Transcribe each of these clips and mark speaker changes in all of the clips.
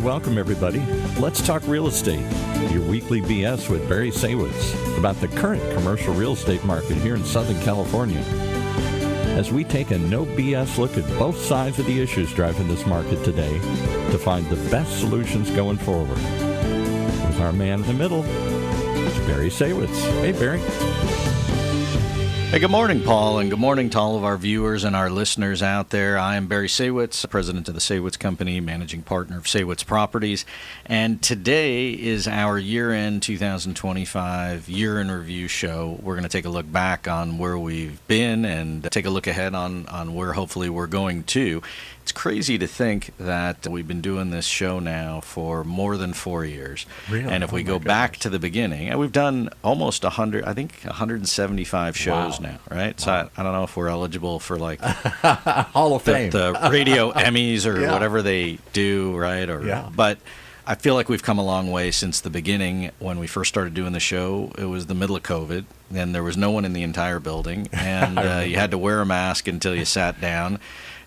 Speaker 1: welcome everybody. Let's talk real estate. Your weekly BS with Barry Saywitz about the current commercial real estate market here in Southern California. As we take a no BS look at both sides of the issues driving this market today to find the best solutions going forward. With our man in the middle, it's Barry Saywitz. Hey, Barry.
Speaker 2: Hey, good morning, Paul, and good morning to all of our viewers and our listeners out there. I am Barry Saywitz, president of the Saywitz Company, managing partner of Saywitz Properties, and today is our year-end 2025 year-in-review show. We're going to take a look back on where we've been and take a look ahead on where hopefully we're going to. It's crazy to think that we've been doing this show now for more than 4 years.
Speaker 1: Really?
Speaker 2: And if we go back to the beginning, and we've done almost 175 shows now, right? Wow. So I don't know if we're eligible for like
Speaker 1: Hall of Fame,
Speaker 2: the radio Emmys or whatever they do, right? But I feel like we've come a long way since the beginning. When we first started doing the show, it was the middle of COVID, and there was no one in the entire building, and you had to wear a mask until you sat down.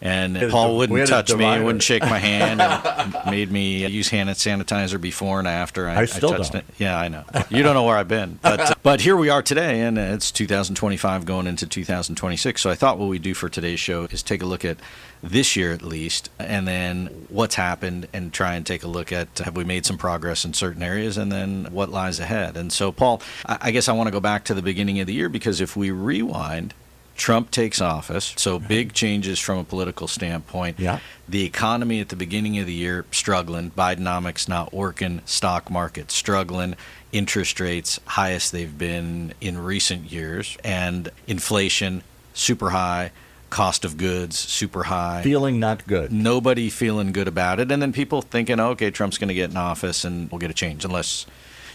Speaker 2: And Paul wouldn't touch me, wouldn't shake my hand, and made me use hand sanitizer before and after I
Speaker 1: still
Speaker 2: touched
Speaker 1: don't.
Speaker 2: it. Yeah, I know. You don't know where I've been. But here we are today, and it's 2025 going into 2026. So I thought what we'd do for today's show is take a look at this year at least, and then what's happened, and try and take a look at have we made some progress in certain areas, and then what lies ahead. And so, Paul, I guess I want to go back to the beginning of the year, because if we rewind, Trump takes office, so big changes from a political standpoint.
Speaker 1: Yeah.
Speaker 2: The economy at the beginning of the year struggling, Bidenomics not working, stock market struggling, interest rates highest they've been in recent years, and inflation super high, cost of goods super high.
Speaker 1: Feeling not good.
Speaker 2: Nobody feeling good about it, and then people thinking, okay, Trump's going to get in office and we'll get a change, unless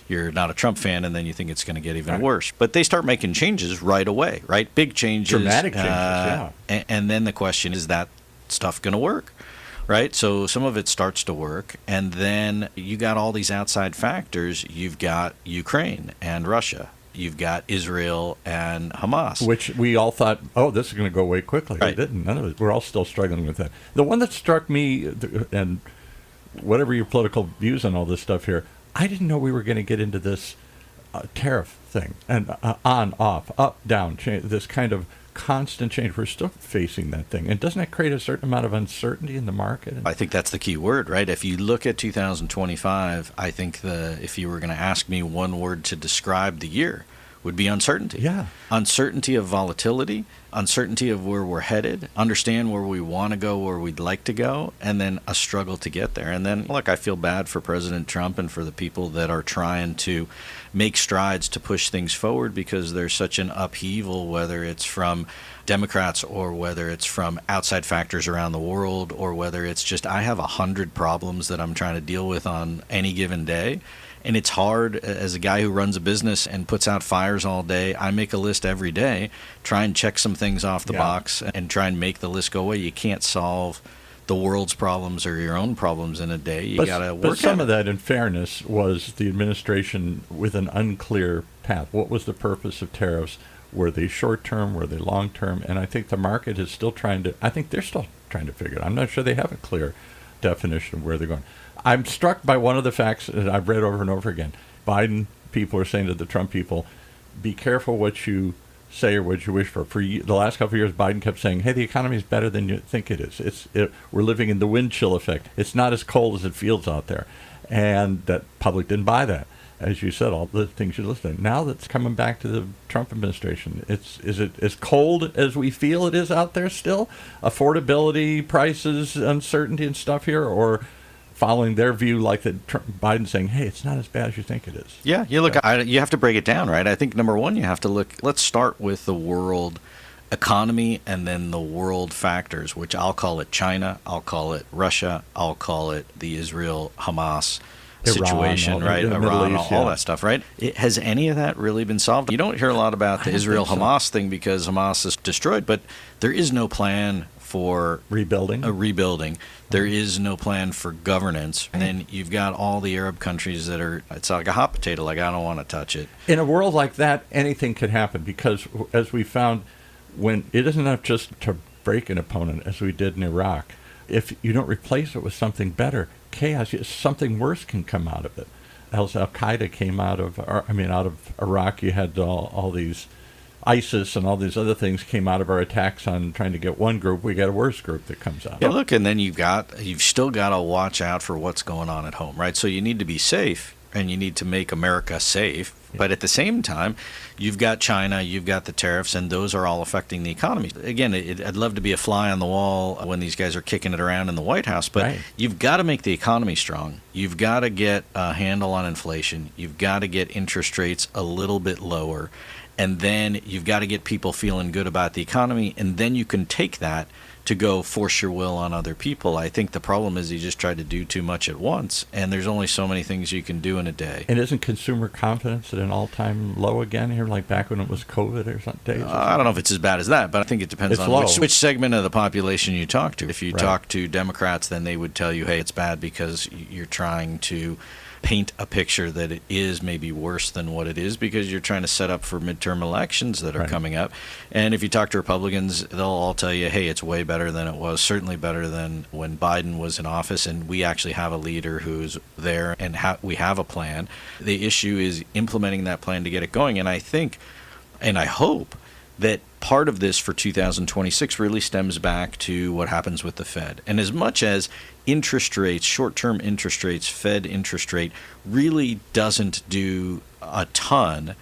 Speaker 2: you're not a Trump fan, and then you think it's going to get even worse. But they start making changes right away, right? Big changes.
Speaker 1: Dramatic changes,
Speaker 2: and then the question is that stuff going to work, right? So some of it starts to work, and then you got all these outside factors. You've got Ukraine and Russia. You've got Israel and Hamas.
Speaker 1: Which we all thought, this is going to go away quickly.
Speaker 2: Right.
Speaker 1: It didn't. None of it. We're all still struggling with that. The one that struck me, and whatever your political views on all this stuff here, I didn't know we were going to get into this tariff thing, and on, off, up, down, change, this kind of constant change. We're still facing that thing. And doesn't that create a certain amount of uncertainty in the market?
Speaker 2: I think that's the key word, right? If you look at 2025, I think if you were going to ask me one word to describe the year, would be uncertainty.
Speaker 1: Yeah.
Speaker 2: Uncertainty of volatility, uncertainty of where we're headed, understand where we want to go, where we'd like to go, and then a struggle to get there. And then, look, I feel bad for President Trump and for the people that are trying to make strides to push things forward, because there's such an upheaval, whether it's from Democrats or whether it's from outside factors around the world, or whether it's just I have 100 problems that I'm trying to deal with on any given day. And it's hard as a guy who runs a business and puts out fires all day. I make a list every day, try and check some things off the box and try and make the list go away. You can't solve the world's problems or your own problems in a day. You got to work.
Speaker 1: But some of that, in fairness, was the administration with an unclear path. What was the purpose of tariffs? Were they short-term? Were they long-term? And I think the market is still I think they're still trying to figure it out. I'm not sure they have a clear definition of where they're going. I'm struck by one of the facts that I've read over and over again. Biden people are saying to the Trump people, be careful what you say or what you wish for. For the last couple of years, Biden kept saying, hey, the economy is better than you think it is. We're living in the wind chill effect. It's not as cold as it feels out there. And that public didn't buy that. As you said, all the things you listed. Now that's coming back to the Trump administration. Is it as cold as we feel it is out there still? Affordability, prices, uncertainty and stuff here? Or following their view, like Biden saying, hey, it's not as bad as you think it is?
Speaker 2: Yeah, you look. You have to break it down, right? I think number one, you have to look. Let's start with the world economy and then the world factors, which I'll call it China, I'll call it Russia, I'll call it the Israel-Hamas situation, right? Iran, all that stuff, right? Has any of that really been solved? You don't hear a lot about the Israel-Hamas thing because Hamas is destroyed, but there is no plan for
Speaker 1: rebuilding.
Speaker 2: There is no plan for governance. And then you've got all the Arab countries that are, it's like a hot potato, like I don't want to touch it.
Speaker 1: In a world like that, anything could happen because, as we found, when it isn't enough just to break an opponent, as we did in Iraq, if you don't replace it with something better, chaos, something worse can come out of it. Al Qaeda came out of Iraq. You had all these ISIS and all these other things came out of our attacks on trying to get one group. We got a worse group that comes out.
Speaker 2: Yeah, look, and then you've still got to watch out for what's going on at home, right? So you need to be safe, and you need to make America safe. Yeah. But at the same time, you've got China, you've got the tariffs, and those are all affecting the economy. Again, I'd love to be a fly on the wall when these guys are kicking it around in the White House, but You've got to make the economy strong. You've got to get a handle on inflation. You've got to get interest rates a little bit lower. And then you've got to get people feeling good about the economy, and then you can take that to go force your will on other people. I think the problem is you just try to do too much at once, and there's only so many things you can do in a day.
Speaker 1: And isn't consumer confidence at an all-time low again here, like back when it was COVID or something?
Speaker 2: I don't know if it's as bad as that, but I think it depends on which segment of the population you talk to. If you talk to Democrats, then they would tell you, hey, it's bad because you're trying to paint a picture that it is maybe worse than what it is because you're trying to set up for midterm elections that are coming up. And if you talk to Republicans, they'll all tell you, hey, it's way better than it was, certainly better than when Biden was in office, and we actually have a leader who's there and we have a plan. The issue is implementing that plan to get it going. And I think, and I hope, that part of this for 2026 really stems back to what happens with the Fed. And as much as interest rates, short-term interest rates, Fed interest rate, really doesn't do a ton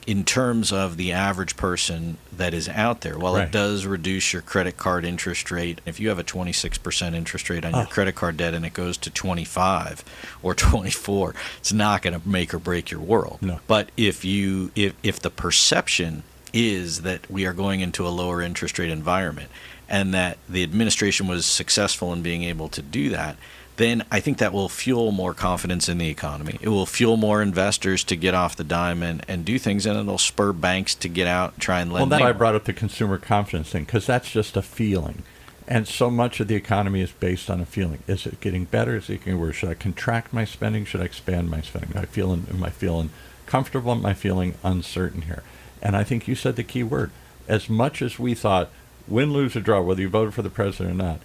Speaker 2: in terms of the average person that is out there. Well, it does reduce your credit card interest rate. If you have a 26% interest rate on your credit card debt and it goes to 25 or 24, it's not going to make or break your world.
Speaker 1: No.
Speaker 2: But if the perception is that we are going into a lower interest rate environment and that the administration was successful in being able to do that, then I think that will fuel more confidence in the economy. It will fuel more investors to get off the dime and do things, and it'll spur banks to get out and try and lend.
Speaker 1: Well, that's why I brought up the consumer confidence thing, because that's just a feeling. And so much of the economy is based on a feeling. Is it getting better? Is it getting worse? Should I contract my spending? Should I expand my spending? Am I feeling comfortable? Am I feeling uncertain here? And I think you said the key word. As much as we thought, win, lose, or draw, whether you voted for the president or not,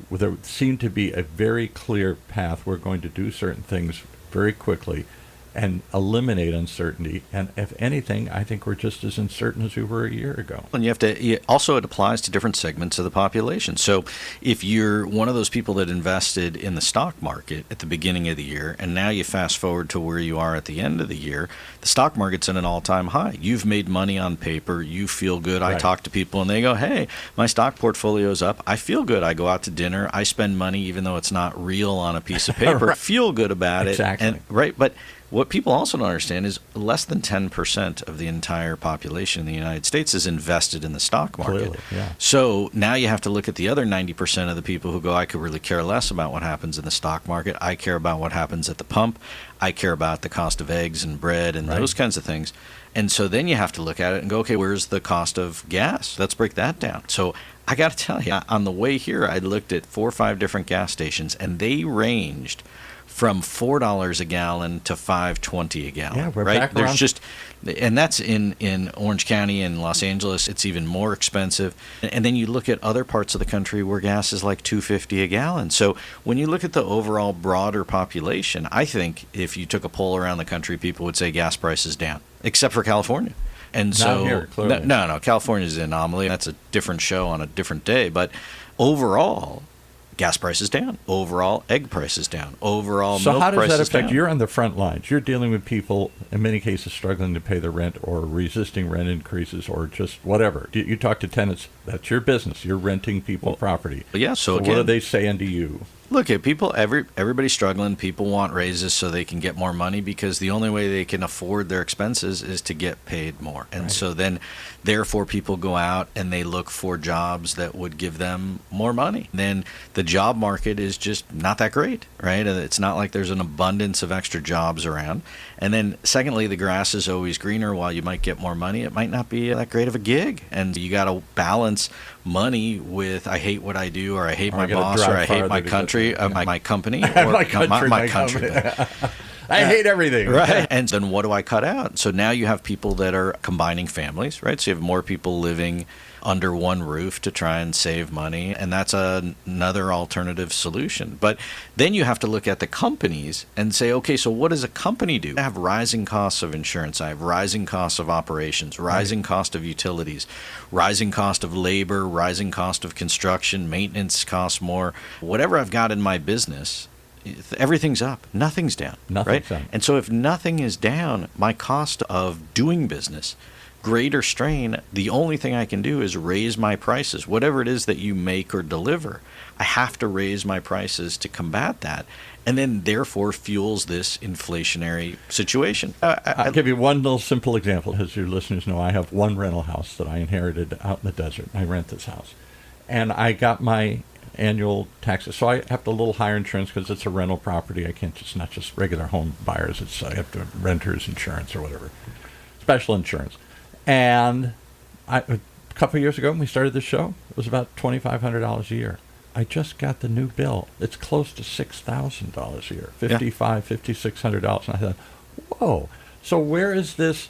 Speaker 1: there seemed to be a very clear path. We're going to do certain things very quickly and eliminate uncertainty. And if anything, I think we're just as uncertain as we were a year ago.
Speaker 2: And also it applies to different segments of the population. So if you're one of those people that invested in the stock market at the beginning of the year, and now you fast forward to where you are at the end of the year, the stock market's at an all-time high. You've made money on paper. You feel good. I talk to people and they go, hey, my stock portfolio's up. I feel good. I go out to dinner. I spend money even though it's not real on a piece of paper. I feel good about it.
Speaker 1: Exactly.
Speaker 2: But what people also don't understand is less than 10% of the entire population in the United States is invested in the stock market.
Speaker 1: Clearly, yeah.
Speaker 2: So now you have to look at the other 90% of the people who go, I could really care less about what happens in the stock market. I care about what happens at the pump. I care about the cost of eggs and bread and those kinds of things. And so then you have to look at it and go, okay, where's the cost of gas? Let's break that down. So I got to tell you, on the way here, I looked at 4 or 5 different gas stations, and they ranged from $4 a gallon to $5.20 a gallon.
Speaker 1: Yeah, we're
Speaker 2: right?
Speaker 1: back
Speaker 2: There's
Speaker 1: around.
Speaker 2: just, and that's in Orange County and Los Angeles. It's even more expensive. And then you look at other parts of the country where gas is like $2.50 a gallon. So when you look at the overall broader population, I think if you took a poll around the country, people would say gas prices down, except for California. And
Speaker 1: Not
Speaker 2: so
Speaker 1: here, clearly.
Speaker 2: no, California's an anomaly. That's a different show on a different day. But overall, gas prices down. Overall, egg prices down. Overall,
Speaker 1: so
Speaker 2: milk
Speaker 1: how does
Speaker 2: prices
Speaker 1: that affect?
Speaker 2: down.
Speaker 1: You're on the front lines. You're dealing with people, in many cases, struggling to pay their rent or resisting rent increases or just whatever. You talk to tenants. That's your business. You're renting people property.
Speaker 2: Yeah, so
Speaker 1: what are they saying to you?
Speaker 2: Look, at people, everybody's struggling. People want raises so they can get more money because the only way they can afford their expenses is to get paid more. And so then, therefore, people go out and they look for jobs that would give them more money. Then the job market is just not that great, right? It's not like there's an abundance of extra jobs around. And then, secondly, the grass is always greener. While you might get more money, it might not be that great of a gig. And you got to balance money with I hate what I do, or I hate my boss, or I hate my country, my company, or
Speaker 1: my country. I hate everything.
Speaker 2: Right. And then what do I cut out? So now you have people that are combining families, right? So you have more people living under one roof to try and save money, and that's another alternative solution. But then you have to look at the companies and say, okay, so what does a company do? I have rising costs of insurance, I have rising costs of operations, rising cost of utilities, rising cost of labor, rising cost of construction, maintenance costs more. Whatever I've got in my business, everything's up. Nothing's down.
Speaker 1: Nothing's
Speaker 2: right?
Speaker 1: down.
Speaker 2: And so if nothing is down, my cost of doing business, greater strain, the only thing I can do is raise my prices. Whatever it is that you make or deliver, I have to raise my prices to combat that. And then therefore fuels this inflationary situation.
Speaker 1: I'll give you one little simple example. As your listeners know, I have one rental house that I inherited out in the desert. I rent this house. And I got my annual taxes. So I have a little higher insurance because it's a rental property. I can't just, not just regular home buyers. I have to renter's insurance or whatever. Special insurance. And a couple of years ago when we started the show, it was about $2,500 a year. I just got the new bill. It's close to $6,000 a year, $5,600. And I thought, whoa. So where is this?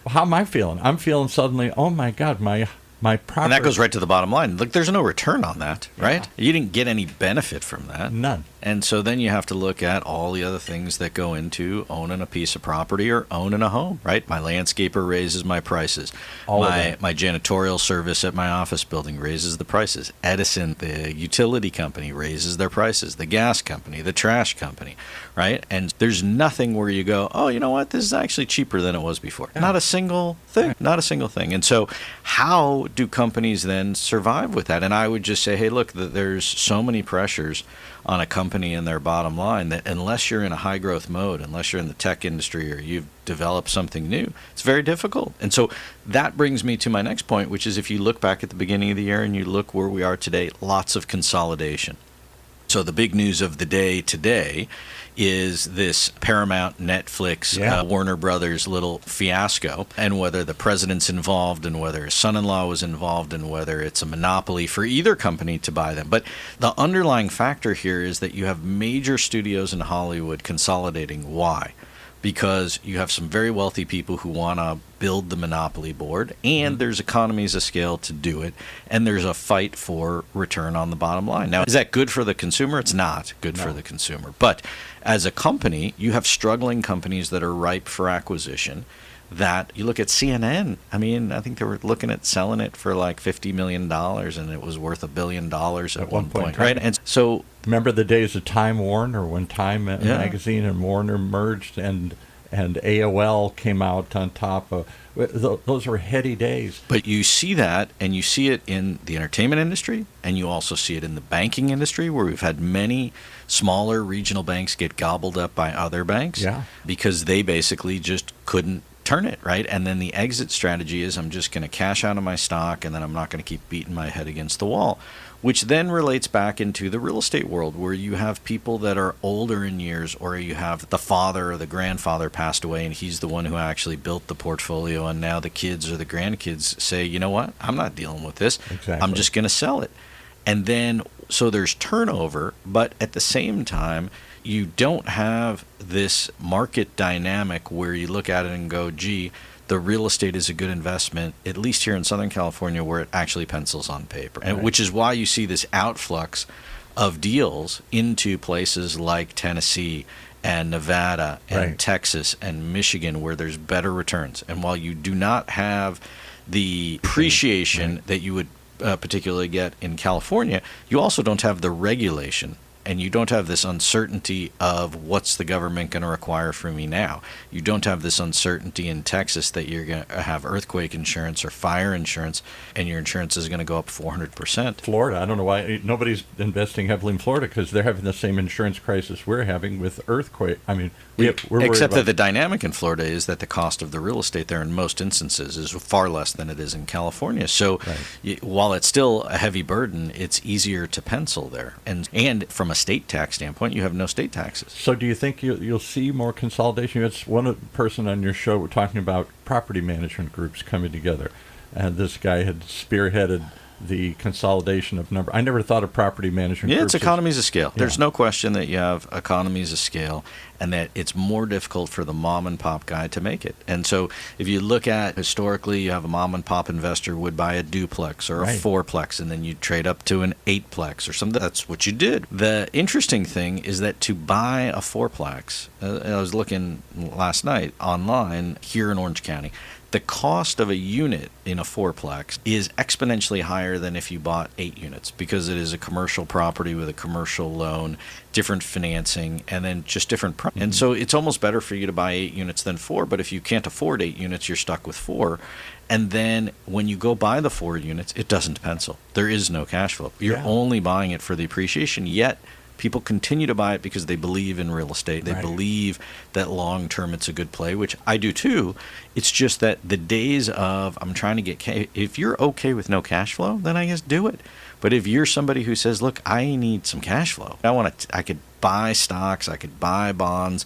Speaker 1: How am I feeling? I'm feeling suddenly, oh my God, my property.
Speaker 2: And that goes right to the bottom line. Look, there's no return on that, right? You didn't get any benefit from that.
Speaker 1: None.
Speaker 2: And so then you have to look at all the other things that go into owning a piece of property or owning a home, right? My landscaper raises my prices. My janitorial service at my office building raises the prices. Edison, the utility company, raises their prices. The gas company, the trash company, right? And there's nothing where you go, oh, you know what? This is actually cheaper than it was before. Yeah. Not a single thing. Not a single thing. And so how do companies then survive with that? And I would just say, hey, look, there's so many pressures on a company and their bottom line that unless you're in a high growth mode, unless you're in the tech industry or you've developed something new, it's very difficult. And so that brings me to my next point, which is if you look back at the beginning of the year and you look where we are today, lots of consolidation. So the big news of the day today is this Paramount, Netflix, Warner Brothers little fiasco, and whether the president's involved and whether his son-in-law was involved and whether it's a monopoly for either company to buy them. But the underlying factor here is that you have major studios in Hollywood consolidating. Why? Because you have some very wealthy people who want to build the monopoly board, and there's economies of scale to do it, and there's a fight for return on the bottom line. Now, is that good for the consumer? It's not good for the consumer. But as a company, you have struggling companies that are ripe for acquisition. That you look at CNN, I mean, I think they were looking at selling it for like $50 million, and it was worth $1 billion at one point, right? And so,
Speaker 1: remember the days of Time Warner when Time Magazine and Warner merged, and AOL came out on top of. Those were heady days.
Speaker 2: But you see that, and you see it in the entertainment industry, and you also see it in the banking industry, where we've had many smaller regional banks get gobbled up by other banks because they basically just couldn't turn it, right? And then the exit strategy is I'm just going to cash out of my stock, and then I'm not going to keep beating my head against the wall, which then relates back into the real estate world, where you have people that are older in years, or you have the father or the grandfather passed away, and he's the one who actually built the portfolio, and now the kids or the grandkids say, you know what, I'm not dealing with this.
Speaker 1: Exactly.
Speaker 2: I'm just going to sell it. And then, so there's turnover, but at the same time, you don't have this market dynamic where you look at it and go, gee, the real estate is a good investment, at least here in Southern California, where it actually pencils on paper. And which is why you see this outflux of deals into places like Tennessee and Nevada and Texas and Michigan, where there's better returns. And while you do not have the appreciation that you would particularly get in California, you also don't have the regulation. And you don't have this uncertainty of what's the government going to require from me now. You don't have this uncertainty in Texas that you're going to have earthquake insurance or fire insurance, and your insurance is going to go up 400%.
Speaker 1: Florida, I don't know why nobody's investing heavily in Florida, because they're having the same insurance crisis we're having with earthquake. I mean, we're
Speaker 2: except that the dynamic in Florida is that the cost of the real estate there in most instances is far less than it is in California. So while it's still a heavy burden, it's easier to pencil there. And from a state tax standpoint, you have no state taxes.
Speaker 1: So do you think you'll see more consolidation? It's one person on your show talking about property management groups coming together, and this guy had spearheaded the consolidation of number. I never thought of property management.
Speaker 2: Yeah,
Speaker 1: groups
Speaker 2: it's economies of scale.
Speaker 1: Yeah.
Speaker 2: There's no question that you have economies of scale and that it's more difficult for the mom and pop guy to make it. And so if you look at historically, you have a mom and pop investor would buy a duplex or a fourplex, and then you trade up to an eightplex or something. That's what you did. The interesting thing is that to buy a fourplex, I was looking last night online here in Orange County, the cost of a unit in a fourplex is exponentially higher than if you bought 8 units, because it is a commercial property with a commercial loan, different financing, and then just different price. And so it's almost better for you to buy 8 units than 4, but if you can't afford 8 units, you're stuck with 4. And then when you go buy the 4 units, it doesn't pencil. There is no cash flow. You're only buying it for the appreciation, yet people continue to buy it because they believe in real estate. They believe that long term it's a good play, which I do too. It's just that the days of I'm trying to get if you're okay with no cash flow, then I guess do it. But if you're somebody who says, look, I need some cash flow. I could buy stocks, I could buy bonds,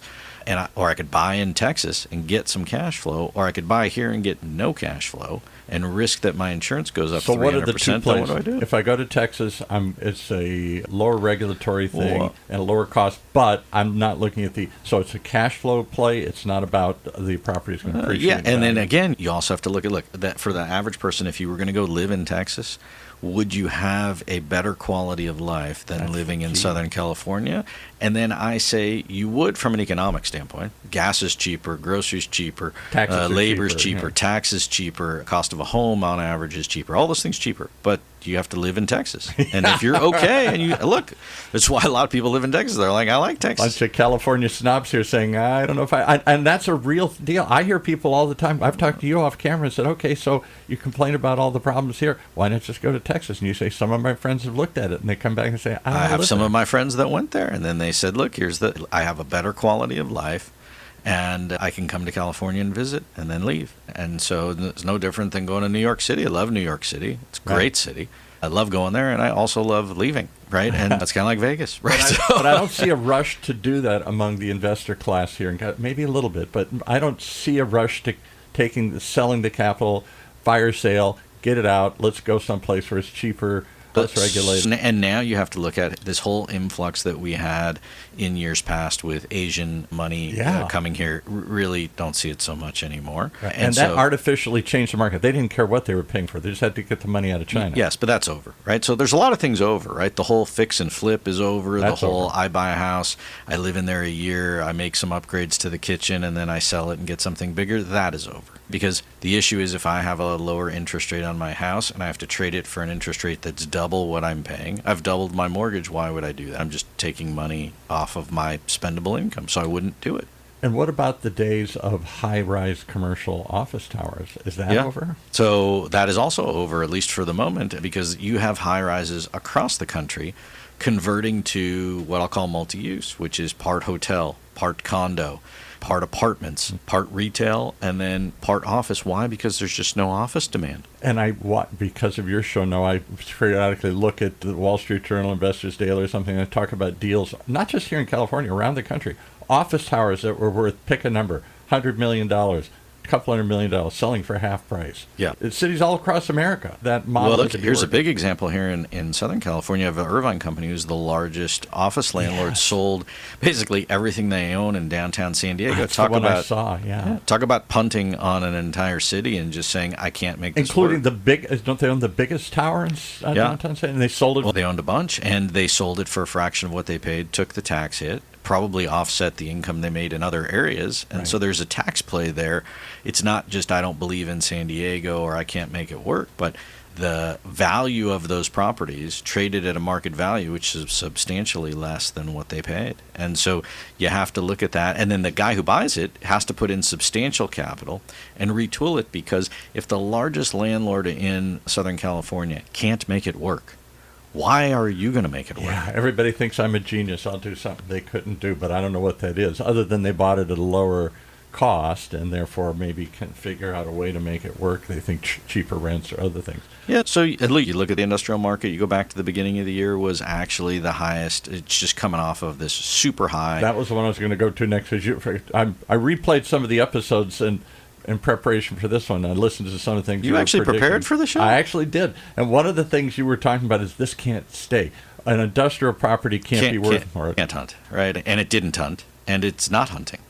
Speaker 2: or I could buy in Texas and get some cash flow, or I could buy here and get no cash flow and risk that my insurance goes up 300%.
Speaker 1: So what are the two places?
Speaker 2: What do I do?
Speaker 1: If I go to Texas, it's a lower regulatory thing and a lower cost, but I'm not looking at so it's a cash flow play. It's not about the property's going to appreciate.
Speaker 2: And then again, you also have to look at that for the average person. If you were going to go live in Texas, would you have a better quality of life than living in Southern California? And then I say you would from an economic standpoint. Gas is cheaper, groceries cheaper, labor's cheaper, taxes cheaper, cost of a home on average is cheaper. All those things cheaper, but you have to live in Texas. And if you're okay, and you look, that's why a lot of people live in Texas. They're like, I like Texas.
Speaker 1: Bunch of California snobs here saying, I don't know if and that's a real deal. I hear people all the time. I've talked to you off camera and said, okay, so you complain about all the problems here. Why not just go to Texas? And you say, some of my friends have looked at it, and they come back and say,
Speaker 2: I have some of my friends that went there, and then they said, look, I have a better quality of life, and I can come to California and visit and then leave. And so it's no different than going to New York City. I love New York City. It's a great city. I love going there, and I also love leaving, right? And that's kind of like Vegas, right?
Speaker 1: But I don't see a rush to do that among the investor class here. Maybe a little bit, but I don't see a rush to selling the capital, fire sale, get it out, let's go someplace where it's cheaper, less regulated.
Speaker 2: And now you have to look at this whole influx that we had in years past with Asian money coming here. Really don't see it so much anymore.
Speaker 1: Right. And that artificially changed the market. They didn't care what they were paying for. They just had to get the money out of China.
Speaker 2: Yes, but that's over, right? So there's a lot of things over, right? The whole fix and flip is over. That's the whole over. I buy a house, I live in there a year, I make some upgrades to the kitchen, and then I sell it and get something bigger. That is over. Because the issue is if I have a lower interest rate on my house and I have to trade it for an interest rate that's double what I'm paying, I've doubled my mortgage. Why would I do that? I'm just taking money off of my spendable income, so I wouldn't do it.
Speaker 1: And what about the days of high-rise commercial office towers? Is that over?
Speaker 2: So that is also over, at least for the moment, because you have high-rises across the country converting to what I'll call multi-use, which is part hotel, part condo, part apartments, part retail, and then part office. Why? Because there's just no office demand.
Speaker 1: And because of your show now, I periodically look at the Wall Street Journal, Investors Daily or something, and talk about deals, not just here in California, around the country. Office towers that were worth, pick a number, $100 million, couple $100 million, selling for half price.
Speaker 2: Yeah.
Speaker 1: It's cities all across America. That model.
Speaker 2: Well, look, here's a big example here in Southern California of an Irvine company who's the largest office landlord, sold basically everything they own in downtown San Diego.
Speaker 1: That's the one I saw,
Speaker 2: Talk about punting on an entire city and just saying, I can't make this
Speaker 1: including
Speaker 2: work.
Speaker 1: Don't they own the biggest tower in downtown San Diego? And they sold it.
Speaker 2: Well, they owned a bunch, and they sold it for a fraction of what they paid, took the tax hit, probably offset the income they made in other areas. And so there's a tax play there. It's not just I don't believe in San Diego or I can't make it work, but the value of those properties traded at a market value, which is substantially less than what they paid. And so you have to look at that. And then the guy who buys it has to put in substantial capital and retool it, because if the largest landlord in Southern California can't make it work, why are you going to make it work?
Speaker 1: Yeah, everybody thinks I'm a genius. I'll do something they couldn't do, but I don't know what that is, other than they bought it at a lower cost and therefore maybe can figure out a way to make it work. They think cheaper rents or other things.
Speaker 2: Yeah, so you look at the industrial market, you go back to the beginning of the year, was actually the highest. It's just coming off of this super high.
Speaker 1: That was the one I was going to go to next. I replayed some of the episodes, and in preparation for this one, I listened to some of the things
Speaker 2: You
Speaker 1: were
Speaker 2: actually
Speaker 1: predicting.
Speaker 2: prepared for the show?
Speaker 1: I actually did. And one of the things you were talking about is this can't stay. An industrial property can't be worth more.
Speaker 2: Can't hunt, right? And it didn't hunt, and it's not hunting.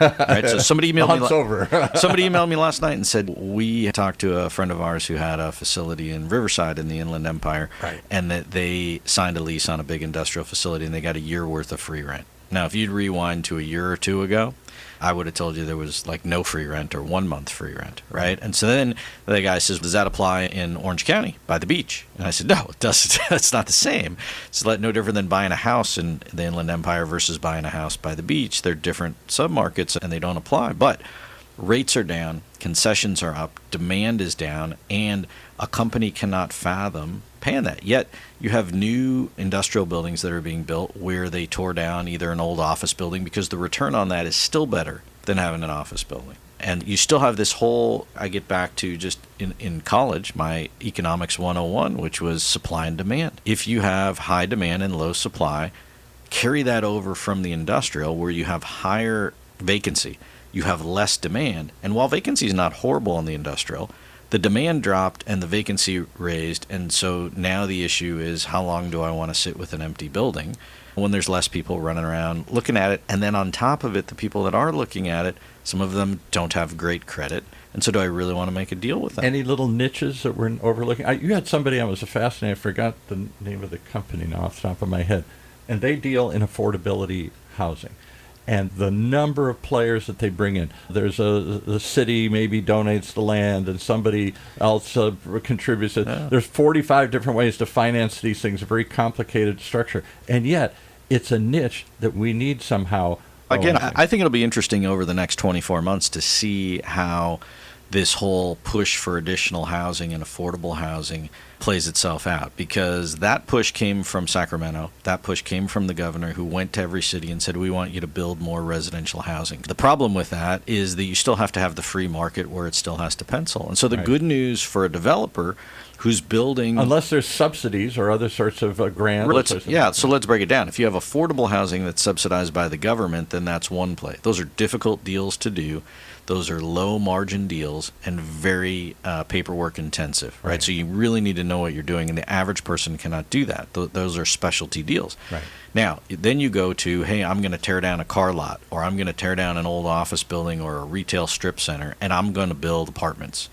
Speaker 2: Right? So somebody emailed
Speaker 1: Hunt's over.
Speaker 2: Somebody emailed me last night and said, we talked to a friend of ours who had a facility in Riverside in the Inland Empire,
Speaker 1: Right.
Speaker 2: and that they signed a lease on a big industrial facility, and they got a year worth of free rent. Now, if you'd rewind to a year or two ago, I would have told you there was like no free rent or 1 month free rent, right? And so then the guy says, does that apply in Orange County by the beach? And I said, no, it doesn't. It's not the same. It's no different than buying a house in the Inland Empire versus buying a house by the beach. They're different submarkets and they don't apply. But rates are down, concessions are up, demand is down, and a company cannot fathom paying that. Yet you have new industrial buildings that are being built where they tore down either an old office building because the return on that is still better than having an office building. And you still have this whole, I get back to just in college, my economics 101, which was supply and demand. If you have high demand and low supply, carry that over from the industrial where you have higher vacancy. You have less demand. And while vacancy is not horrible in the industrial, the demand dropped and the vacancy raised. And so now the issue is, how long do I want to sit with an empty building when there's less people running around looking at it? And then on top of it, the people that are looking at it, some of them don't have great credit. And so do I really want to make a deal with them?
Speaker 1: Any little niches that we're overlooking? You had somebody I was fascinated. I forgot the name of the company now off the top of my head. And they deal in affordability housing. And the number of players that they bring in. There's the city maybe donates the land and somebody else contributes it.
Speaker 2: Yeah.
Speaker 1: There's 45 different ways to finance these things, a very complicated structure. And yet, it's a niche that we need somehow.
Speaker 2: Again, I think it'll be interesting over the next 24 months to see how this whole push for additional housing and affordable housing plays itself out, because that push came from Sacramento. That push came from the governor, who went to every city and said, we want you to build more residential housing. The problem with that is that you still have to have the free market where it still has to pencil. And so the good news for a developer who's building...
Speaker 1: Unless there's subsidies or other sorts of grants.
Speaker 2: So let's break it down. If you have affordable housing that's subsidized by the government, then that's one play. Those are difficult deals to do. Those are low-margin deals and very paperwork intensive, right? So you really need to know what you're doing, and the average person cannot do that. Those are specialty deals.
Speaker 1: Right.
Speaker 2: Now, then you go to, hey, I'm going to tear down a car lot, or I'm going to tear down an old office building or a retail strip center, and I'm going to build apartments.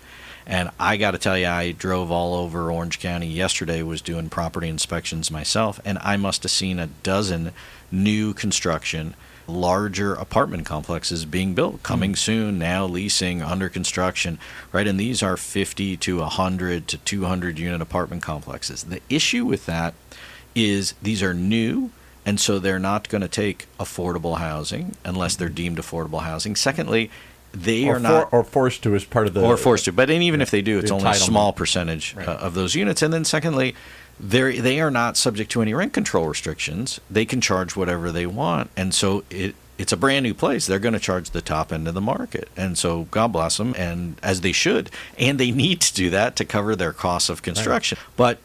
Speaker 2: And I got to tell you, I drove all over Orange County yesterday, was doing property inspections myself, and I must have seen a dozen new construction, larger apartment complexes being built, coming soon, now leasing, under construction, right? And these are 50 to 100 to 200 unit apartment complexes. The issue with that is these are new, and so they're not going to take affordable housing unless they're deemed affordable housing. Secondly, they are not...
Speaker 1: Or forced to as part of the...
Speaker 2: Or forced to. But even if they do, it's only a small
Speaker 1: entitlement.
Speaker 2: percentage of those units. And then secondly, they are not subject to any rent control restrictions. They can charge whatever they want. And so it's a brand new place. They're going to charge the top end of the market. And so God bless them, and as they should. And they need to do that to cover their costs of construction. Right. But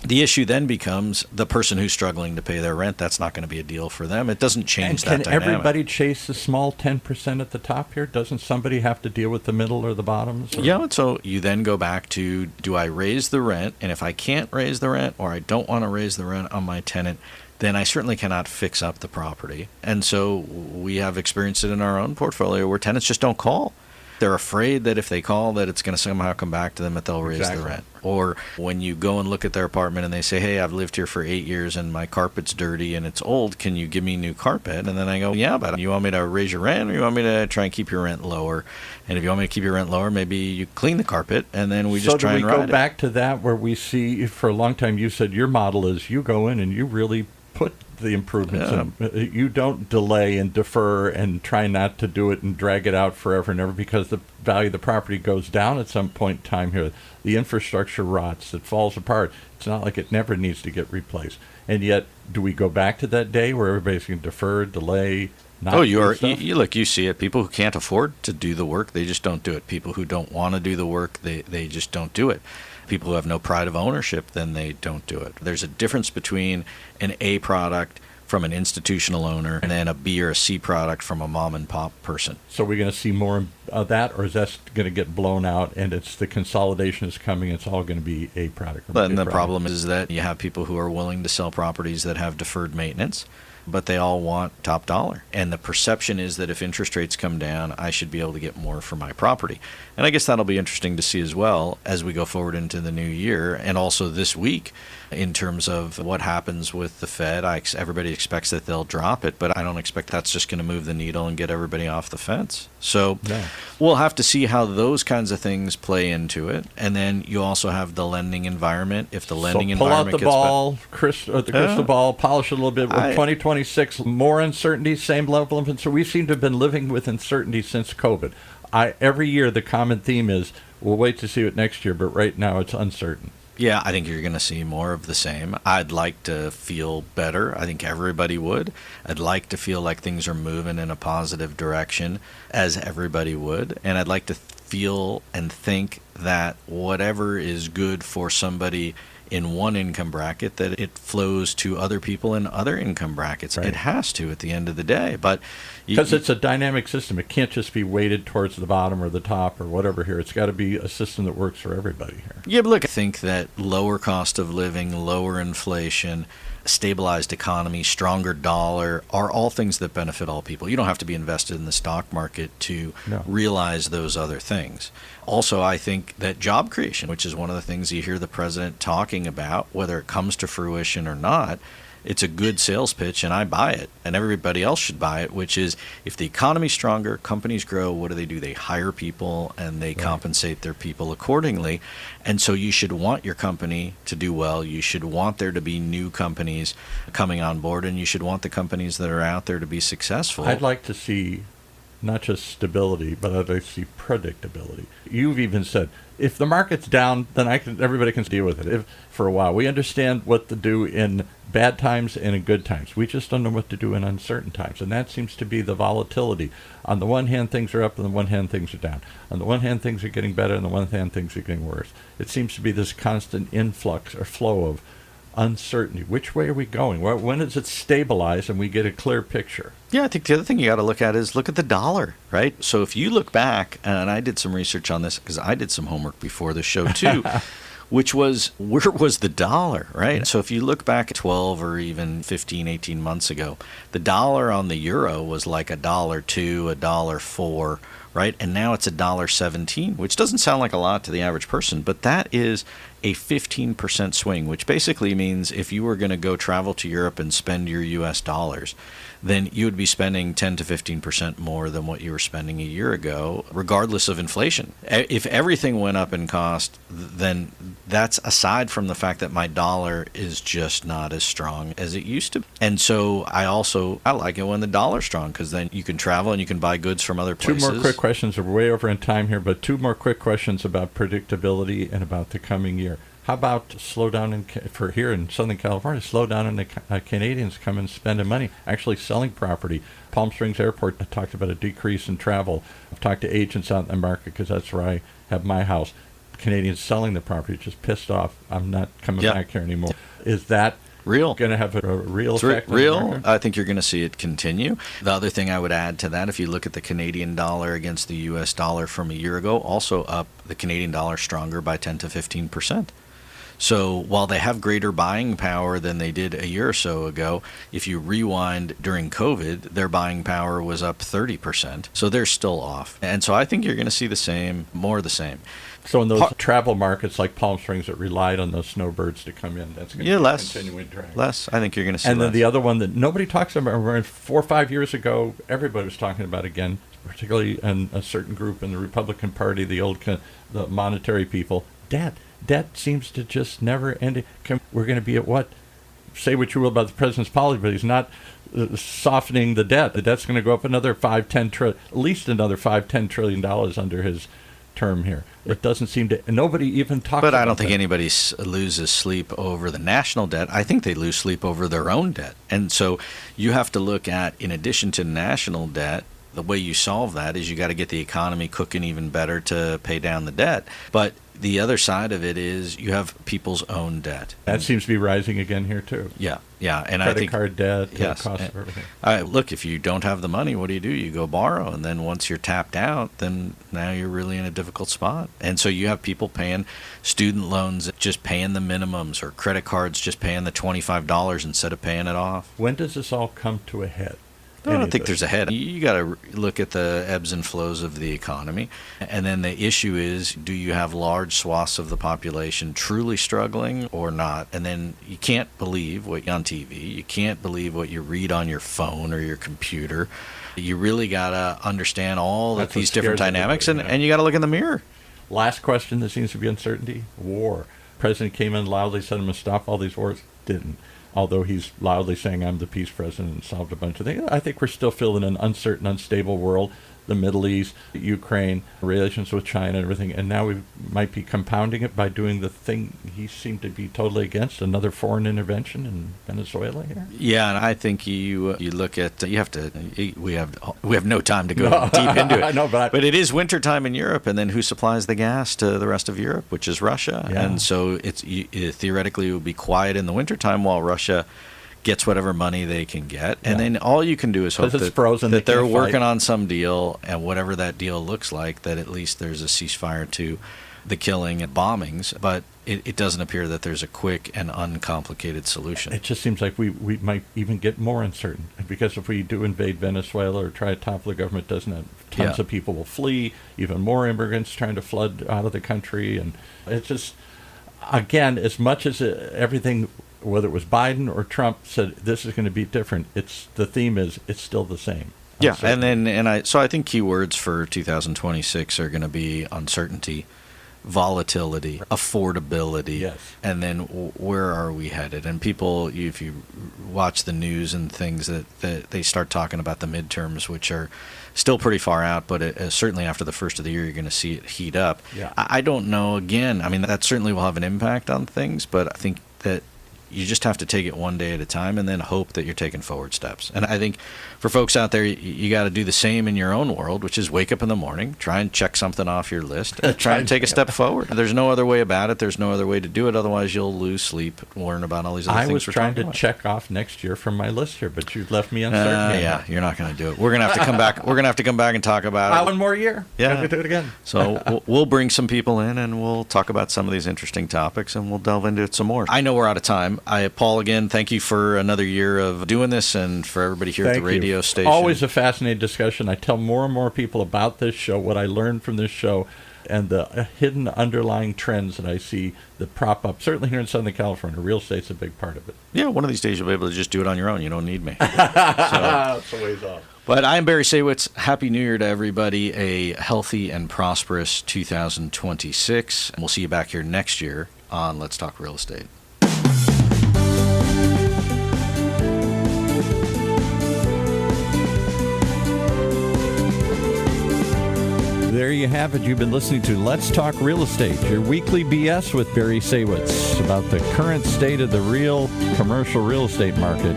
Speaker 2: the issue then becomes the person who's struggling to pay their rent. That's not going to be a deal for them. It doesn't change that dynamic.
Speaker 1: Can everybody chase the small 10% at the top here? Doesn't somebody have to deal with the middle or the bottoms? Or?
Speaker 2: Yeah, so you then go back to, do I raise the rent? And if I can't raise the rent, or I don't want to raise the rent on my tenant, then I certainly cannot fix up the property. And so we have experienced it in our own portfolio where tenants just don't call. They're afraid that if they call, that it's going to somehow come back to them, that they'll raise the rent. Or when you go and look at their apartment and they say, hey, I've lived here for 8 years and my carpet's dirty and it's old, can you give me new carpet? And then I go, yeah, but you want me to raise your rent, or you want me to try and keep your rent lower? And if you want me to keep your rent lower, maybe you clean the carpet, and then we just try and ride it.
Speaker 1: So do we go back to that where we see, for a long time you said your model is you go in and you really put the improvements in. You don't delay and defer and try not to do it and drag it out forever and ever, because the value of the property goes down at some point in time here. The infrastructure rots, it falls apart. It's not like it never needs to get replaced. And yet, do we go back to that day where everybody's going to defer, delay, not
Speaker 2: you see it. People who can't afford to do the work, they just don't do it. People who don't want to do the work, they just don't do it. People who have no pride of ownership, then they don't do it. There's a difference between an A product from an institutional owner and then a B or a C product from a mom and pop person.
Speaker 1: So we're going to see more of that, or is that going to get blown out and it's the consolidation is coming, it's all going to be a product?
Speaker 2: And the problem is that you have people who are willing to sell properties that have deferred maintenance, but they all want top dollar. And the perception is that if interest rates come down, I should be able to get more for my property. And I guess that'll be interesting to see as well as we go forward into the new year and also this week in terms of what happens with the Fed. Everybody expects that they'll drop it, but I don't expect that's just going to move the needle and get everybody off the fence. So we'll have to see how those kinds of things play into it. And then you also have the lending environment. If the lending environment
Speaker 1: gets better. Pull out the crystal ball, polish it a little bit. With 2026, more uncertainty, same level of uncertainty. We seem to have been living with uncertainty since COVID. Every year the common theme is, we'll wait to see it next year, but right now it's uncertain.
Speaker 2: Yeah, I think you're going to see more of the same. I'd like to feel better. I think everybody would. I'd like to feel like things are moving in a positive direction, as everybody would. And I'd like to feel and think that whatever is good for somebody in one income bracket, that it flows to other people in other income brackets. Right. It has to at the end of the day. But
Speaker 1: because it's a dynamic system. It can't just be weighted towards the bottom or the top or whatever here. It's got to be a system that works for everybody here.
Speaker 2: Yeah, but look, I think that lower cost of living, lower inflation, stabilized economy, stronger dollar are all things that benefit all people. You don't have to be invested in the stock market to realize those other things. Also, I think that job creation, which is one of the things you hear the president talking about, whether it comes to fruition or not, it's a good sales pitch, and I buy it, and everybody else should buy it, which is if the economy's stronger, companies grow, what do? They hire people, and they compensate their people accordingly. And so you should want your company to do well. You should want there to be new companies coming on board, and you should want the companies that are out there to be successful.
Speaker 1: I'd like to see not just stability, but I'd like to see predictability. You've even said, if the market's down, then everybody can deal with it for a while. We understand what to do in bad times and in good times. We just don't know what to do in uncertain times, and that seems to be the volatility. On the one hand, things are up, on the one hand, things are down. On the one hand, things are getting better, on the one hand, things are getting worse. It seems to be this constant influx or flow of uncertainty. Which way are we going? When does it stabilize and we get a clear picture?
Speaker 2: Yeah, I think the other thing you got to look at is look at the dollar, right? So if you look back, and I did some research on this because I did some homework before the show too, which was, where was the dollar, right? So if you look back at 12 or even 15, 18 months ago, the dollar on the euro was like $1.02, $1.04, right? And now it's $1.17, which doesn't sound like a lot to the average person, but that is a 15% swing, which basically means if you were going to go travel to Europe and spend your U.S. dollars, then you would be spending 10 to 15% more than what you were spending a year ago, regardless of inflation. If everything went up in cost, then that's aside from the fact that my dollar is just not as strong as it used to be. And so I like it when the dollar's strong, because then you can travel and you can buy goods from other places.
Speaker 1: Two more quick questions. We're way over in time here, but two more quick questions about predictability and about the coming year. How about slowdown for here in Southern California, slowdown in the Canadians coming spending money, actually selling property. Palm Springs Airport talked about a decrease in travel. I've talked to agents out in the market because that's where I have my house. Canadians selling the property, just pissed off. I'm not coming back here anymore. Is that
Speaker 2: real?
Speaker 1: Going to have a real effect?
Speaker 2: Real. I think you're going to see it continue. The other thing I would add to that, if you look at the Canadian dollar against the U.S. dollar from a year ago, also up the Canadian dollar stronger by 10 to 15%. So while they have greater buying power than they did a year or so ago, if you rewind during COVID, their buying power was up 30%. So they're still off. And so I think you're going to see the same, more of the same.
Speaker 1: So in those travel markets like Palm Springs that relied on those snowbirds to come in, that's going to be a continuing drag.
Speaker 2: Less. I think you're going to see
Speaker 1: And
Speaker 2: less.
Speaker 1: then the other one that nobody talks about, 4 or 5 years ago, everybody was talking about again, particularly in a certain group in the Republican Party, the monetary people, debt. Debt seems to just never end. We're going to be at what? Say what you will about the president's policy, but he's not softening the debt. The debt's going to go up another at least another $5-10 trillion under his term here. It doesn't seem to. Nobody even talks about that.
Speaker 2: But I don't think anybody loses sleep over the national debt. I think they lose sleep over their own debt. And so you have to look at, in addition to national debt, The way you solve that is you got to get the economy cooking even better to pay down the debt. But the other side of it is you have people's own debt.
Speaker 1: That seems to be rising again here, too.
Speaker 2: Yeah. And
Speaker 1: Credit
Speaker 2: I think
Speaker 1: card debt,
Speaker 2: yes,
Speaker 1: cost of everything.
Speaker 2: Look, if you don't have the money, what do? You go borrow, and then once you're tapped out, then now you're really in a difficult spot. And so you have people paying student loans, just paying the minimums, or credit cards just paying the $25 instead of paying it off.
Speaker 1: When does this all come to a head?
Speaker 2: I don't think there's a head. You got to look at the ebbs and flows of the economy. And then the issue is, do you have large swaths of the population truly struggling or not? And then you can't believe what on TV. You can't believe what you read on your phone or your computer. You really got to understand all of these different dynamics, and you got to look in the mirror.
Speaker 1: Last question that seems to be uncertainty, war. President came in loudly, said I'm going to stop all these wars. Didn't. Although he's loudly saying I'm the peace president and solved a bunch of things. I think we're still feeling an uncertain, unstable world. The Middle East, Ukraine, relations with China and everything. And now we might be compounding it by doing the thing he seemed to be totally against, another foreign intervention in Venezuela here.
Speaker 2: Yeah, and I think you look at, we have no time to go deep into it.
Speaker 1: I know, but
Speaker 2: it is wintertime in Europe, and then who supplies the gas to the rest of Europe, which is Russia.
Speaker 1: Yeah.
Speaker 2: And so theoretically it would be quiet in the wintertime while Russia gets whatever money they can get, and then all you can do is hope that they're working on some deal, and whatever that deal looks like, that at least there's a ceasefire to the killing and bombings, but it doesn't appear that there's a quick and uncomplicated solution.
Speaker 1: It just seems like we might even get more uncertain, because if we do invade Venezuela or try to topple the government, tons of people will flee, even more immigrants trying to flood out of the country, and it's just, again, as much as everything, whether it was Biden or Trump, said this is going to be different, the theme is it's still the same.
Speaker 2: Yeah, so I think keywords for 2026 are going to be uncertainty, volatility, affordability,
Speaker 1: yes,
Speaker 2: and then where are we headed? And people, if you watch the news and things, that they start talking about the midterms, which are still pretty far out, but certainly after the first of the year, you're going to see it heat up.
Speaker 1: Yeah.
Speaker 2: I don't know. Again, I mean, that certainly will have an impact on things, but I think that you just have to take it one day at a time and then hope that you're taking forward steps. And I think for folks out there, you got to do the same in your own world, which is wake up in the morning, try and check something off your list, and try and take a step forward. There's no other way about it. There's no other way to do it. Otherwise, you'll lose sleep, learn about all these other things.
Speaker 1: I was trying to check off next year from my list here, but you left me uncertain.
Speaker 2: Yeah, you're not going to do it. We're going to have to come back. We're going to have to come back and talk about it.
Speaker 1: One more year.
Speaker 2: Yeah,
Speaker 1: we do it again.
Speaker 2: So we'll bring some people in, and we'll talk about some of these interesting topics, and we'll delve into it some more. I know we're out of time. Paul, again, thank you for another year of doing this, and for everybody here at the radio station.
Speaker 1: Always a fascinating discussion. I tell more and more people about this show, what I learned from this show, and the hidden underlying trends that I see that prop up. Certainly here in Southern California, real estate's a big part of it.
Speaker 2: Yeah, one of these days you'll be able to just do it on your own. You don't need me.
Speaker 1: That's a ways off.
Speaker 2: But I'm Barry Saywitz. Happy New Year to everybody. A healthy and prosperous 2026. And we'll see you back here next year on Let's Talk Real Estate.
Speaker 1: There you have it. You've been listening to Let's Talk Real Estate, your weekly BS with Barry Saywitz about the current state of the real commercial real estate market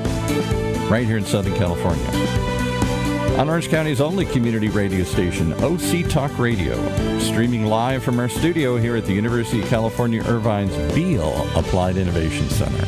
Speaker 1: right here in Southern California. On Orange County's only community radio station, OCTalkRadio, streaming live from our studio here at the University of California Irvine's Beale Applied Innovation Center.